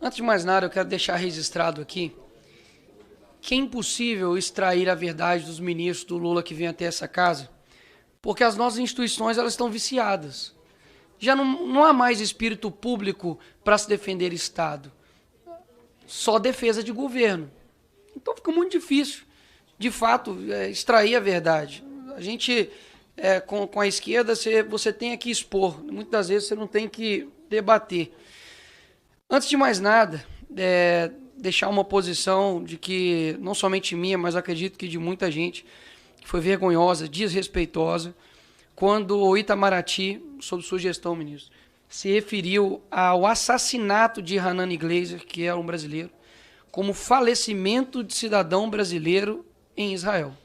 Antes de mais nada, eu quero deixar registrado aqui que é impossível extrair a verdade dos ministros do Lula que vêm até essa casa, porque as nossas instituições elas estão viciadas. Já não há mais espírito público para se defender Estado, só defesa de governo. Então fica muito difícil, de fato, extrair a verdade. A gente, com a esquerda, você tem que expor, muitas das vezes você não tem que debater. Antes de mais nada, deixar uma posição de que, não somente minha, mas acredito que de muita gente, que foi vergonhosa, desrespeitosa, quando o Itamaraty, sob sua gestão, ministro, se referiu ao assassinato de Hanan Glazer, que é um brasileiro, como falecimento de cidadão brasileiro em Israel.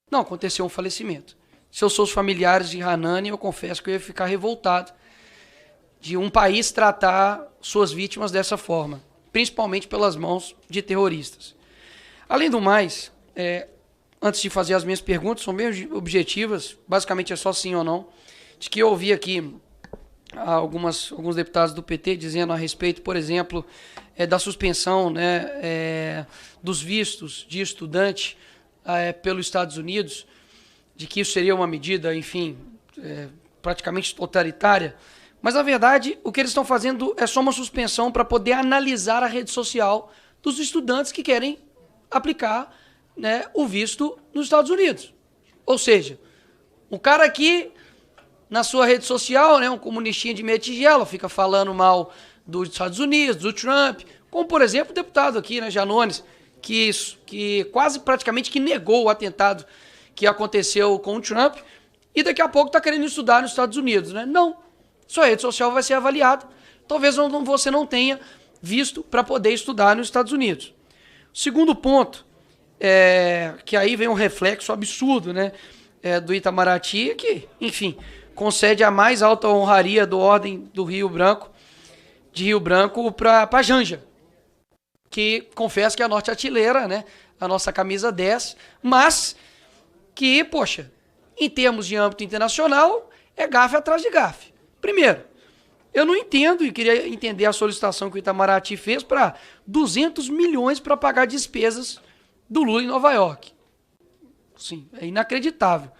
Não aconteceu um falecimento. Se eu sou os familiares de Hanan, eu confesso que eu ia ficar revoltado de um país tratar suas vítimas dessa forma, principalmente pelas mãos de terroristas. Além do mais, antes de fazer as minhas perguntas, são bem objetivas, basicamente é só sim ou não, de que eu ouvi aqui alguns deputados do PT dizendo a respeito, por exemplo, da suspensão, dos vistos de estudante pelos Estados Unidos, de que isso seria uma medida, enfim, praticamente totalitária. Mas, na verdade, o que eles estão fazendo é só uma suspensão para poder analisar a rede social dos estudantes que querem aplicar, o visto nos Estados Unidos. Ou seja, o cara aqui, na sua rede social, um comunistinha de meia tigela, fica falando mal dos Estados Unidos, do Trump, como, por exemplo, o deputado aqui, Janones, que quase praticamente que negou o atentado que aconteceu com o Trump e daqui a pouco está querendo estudar nos Estados Unidos. Não. Sua rede social vai ser avaliada. Talvez você não tenha visto para poder estudar nos Estados Unidos. Segundo ponto, que aí vem um reflexo absurdo, do Itamaraty, que, enfim, concede a mais alta honraria do Ordem do Rio Branco, de Rio Branco para Janja, que confesso que é a norte-artilheira, a nossa camisa 10, mas que, poxa, em termos de âmbito internacional, é gafe atrás de gafe. Primeiro, eu não entendo e queria entender a solicitação que o Itamaraty fez para 200 milhões para pagar despesas do Lula em Nova York. Sim, é inacreditável.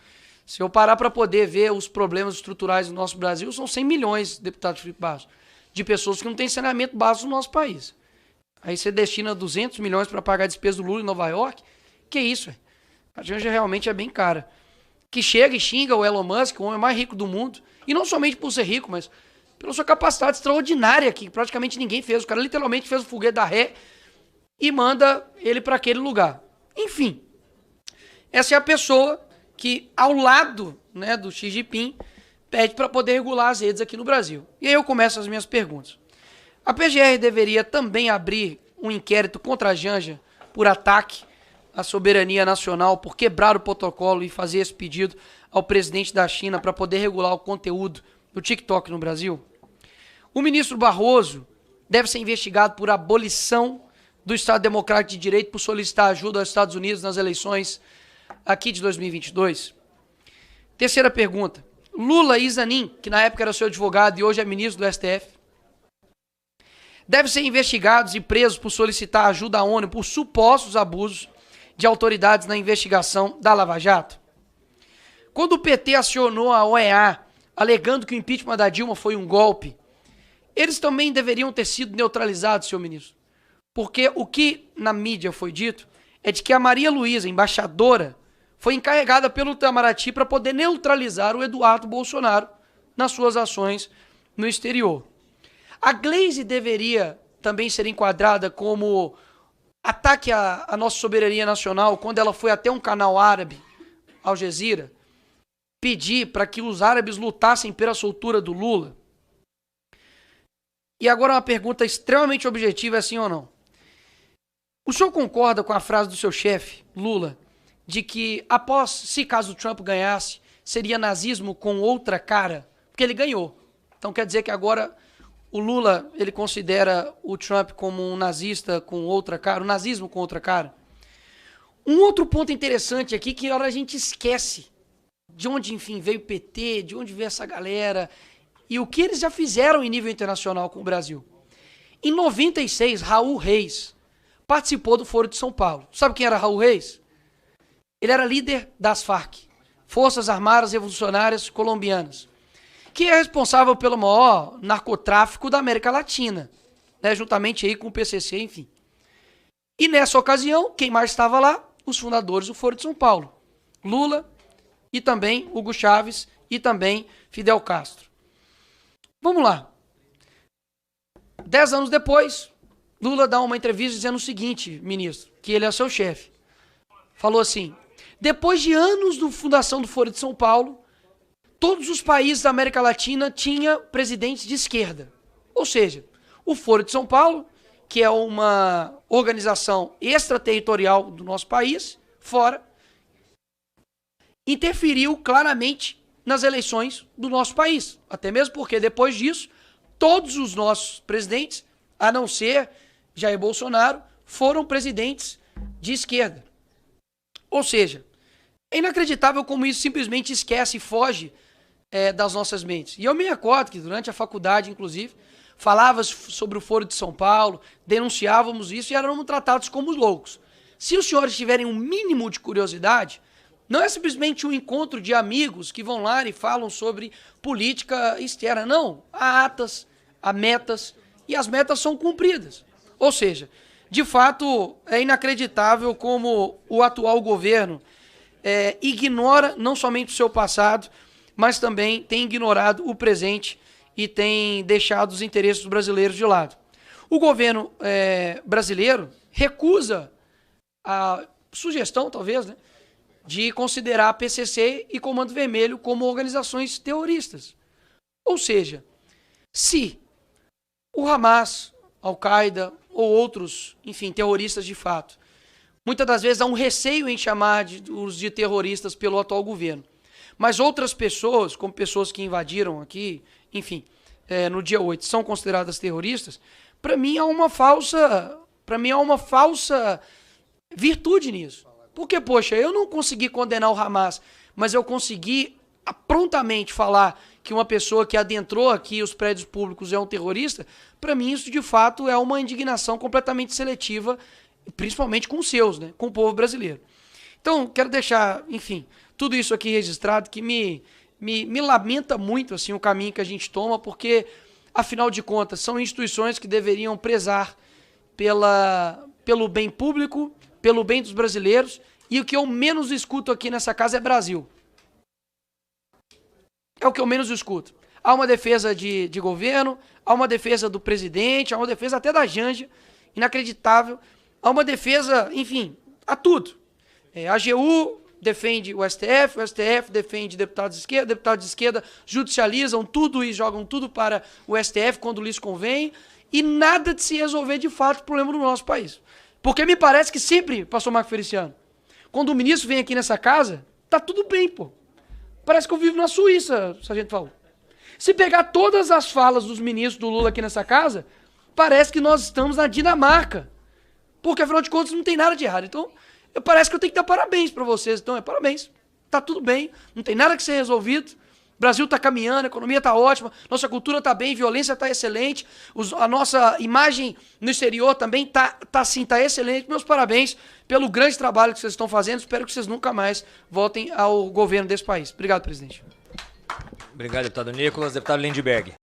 Se eu parar para poder ver os problemas estruturais do nosso Brasil, são 100 milhões, deputado Felipe Barros, de pessoas que não têm saneamento básico no nosso país. Aí você destina 200 milhões para pagar a despesa do Lula em Nova York? Que isso, a Janja realmente é bem cara. Que chega e xinga o Elon Musk, o homem mais rico do mundo, e não somente por ser rico, mas pela sua capacidade extraordinária, que praticamente ninguém fez. O cara literalmente fez o foguete da ré e manda ele para aquele lugar. Enfim, essa é a pessoa que, ao lado do Xi Jinping, pede para poder regular as redes aqui no Brasil. E aí eu começo as minhas perguntas. A PGR deveria também abrir um inquérito contra a Janja por ataque à soberania nacional, por quebrar o protocolo e fazer esse pedido ao presidente da China para poder regular o conteúdo do TikTok no Brasil? O ministro Barroso deve ser investigado por abolição do Estado Democrático de Direito por solicitar ajuda aos Estados Unidos nas eleições aqui de 2022. Terceira pergunta. Lula e Zanin, que na época era seu advogado e hoje é ministro do STF, devem ser investigados e presos por solicitar ajuda à ONU por supostos abusos de autoridades na investigação da Lava Jato. Quando o PT acionou a OEA, alegando que o impeachment da Dilma foi um golpe, eles também deveriam ter sido neutralizados, senhor ministro. Porque o que na mídia foi dito é de que a Maria Luísa, embaixadora, foi encarregada pelo Itamaraty para poder neutralizar o Eduardo Bolsonaro nas suas ações no exterior. A Glaze deveria também ser enquadrada como ataque à nossa soberania nacional quando ela foi até um canal árabe, Al Jazeera, pedir para que os árabes lutassem pela soltura do Lula? E agora uma pergunta extremamente objetiva, é sim ou não? O senhor concorda com a frase do seu chefe, Lula, de que após, se caso o Trump ganhasse, seria nazismo com outra cara? Porque ele ganhou. Então quer dizer que agora o Lula, ele considera o Trump como um nazista com outra cara, um nazismo com outra cara? Um outro ponto interessante aqui, que a gente esquece de onde, enfim, veio o PT, de onde veio essa galera, e o que eles já fizeram em nível internacional com o Brasil. Em 96, Raul Reis participou do Foro de São Paulo. Sabe quem era Raul Reis? Ele era líder das Farc, Forças Armadas Revolucionárias Colombianas, que é responsável pelo maior narcotráfico da América Latina, né, juntamente aí com o PCC, enfim. E nessa ocasião, quem mais estava lá? Os fundadores do Foro de São Paulo. Lula e também Hugo Chávez e também Fidel Castro. Vamos lá. 10 anos depois, Lula dá uma entrevista dizendo o seguinte, ministro, que ele é seu chefe. Falou assim, depois de anos da fundação do Foro de São Paulo, todos os países da América Latina tinham presidentes de esquerda. Ou seja, o Foro de São Paulo, que é uma organização extraterritorial do nosso país, fora, interferiu claramente nas eleições do nosso país. Até mesmo porque, depois disso, todos os nossos presidentes, a não ser Jair Bolsonaro, foram presidentes de esquerda. Ou seja, é inacreditável como isso simplesmente esquece e foge das nossas mentes. E eu me recordo que durante a faculdade, inclusive, falava sobre o Foro de São Paulo, denunciávamos isso e éramos tratados como loucos. Se os senhores tiverem um mínimo de curiosidade, não é simplesmente um encontro de amigos que vão lá e falam sobre política externa. Não, há atas, há metas, e as metas são cumpridas. Ou seja, de fato, é inacreditável como o atual governo ignora não somente o seu passado, mas também tem ignorado o presente e tem deixado os interesses dos brasileiros de lado. O governo brasileiro recusa a sugestão, talvez, né, de considerar a PCC e Comando Vermelho como organizações terroristas. Ou seja, se o Hamas, Al-Qaeda ou outros, enfim, terroristas de fato, muitas das vezes há um receio em chamar os de terroristas pelo atual governo. Mas outras pessoas, como pessoas que invadiram aqui, enfim, no dia 8, são consideradas terroristas, para mim há uma falsa virtude nisso. Porque, poxa, eu não consegui condenar o Hamas, mas eu consegui prontamente falar que uma pessoa que adentrou aqui os prédios públicos é um terrorista, para mim isso de fato é uma indignação completamente seletiva, principalmente com os seus, né, com o povo brasileiro. Então, quero deixar, enfim, tudo isso aqui registrado, que me lamenta muito assim, o caminho que a gente toma, porque, afinal de contas, são instituições que deveriam prezar pelo bem público, pelo bem dos brasileiros, e o que eu menos escuto aqui nessa casa é Brasil. É o que eu menos escuto. Há uma defesa de governo, há uma defesa do presidente, há uma defesa até da Janja, inacreditável, há uma defesa, enfim, a tudo. A AGU defende o STF defende deputados de esquerda judicializam tudo e jogam tudo para o STF quando lhes convém, e nada de se resolver de fato o problema do nosso país. Porque me parece que sempre, pastor Marco Feliciano, quando o ministro vem aqui nessa casa, tá tudo bem, pô. Parece que eu vivo na Suíça, sargento Paulo. Se pegar todas as falas dos ministros do Lula aqui nessa casa, parece que nós estamos na Dinamarca. Porque, afinal de contas, não tem nada de errado. Então, parece que eu tenho que dar parabéns para vocês. Então, parabéns. Tá tudo bem, não tem nada que ser resolvido. O Brasil está caminhando, a economia está ótima, nossa cultura está bem, violência está excelente, a nossa imagem no exterior também está excelente. Meus parabéns pelo grande trabalho que vocês estão fazendo. Espero que vocês nunca mais voltem ao governo desse país. Obrigado, presidente. Obrigado, deputado Nicolas. Deputado Lindbergh.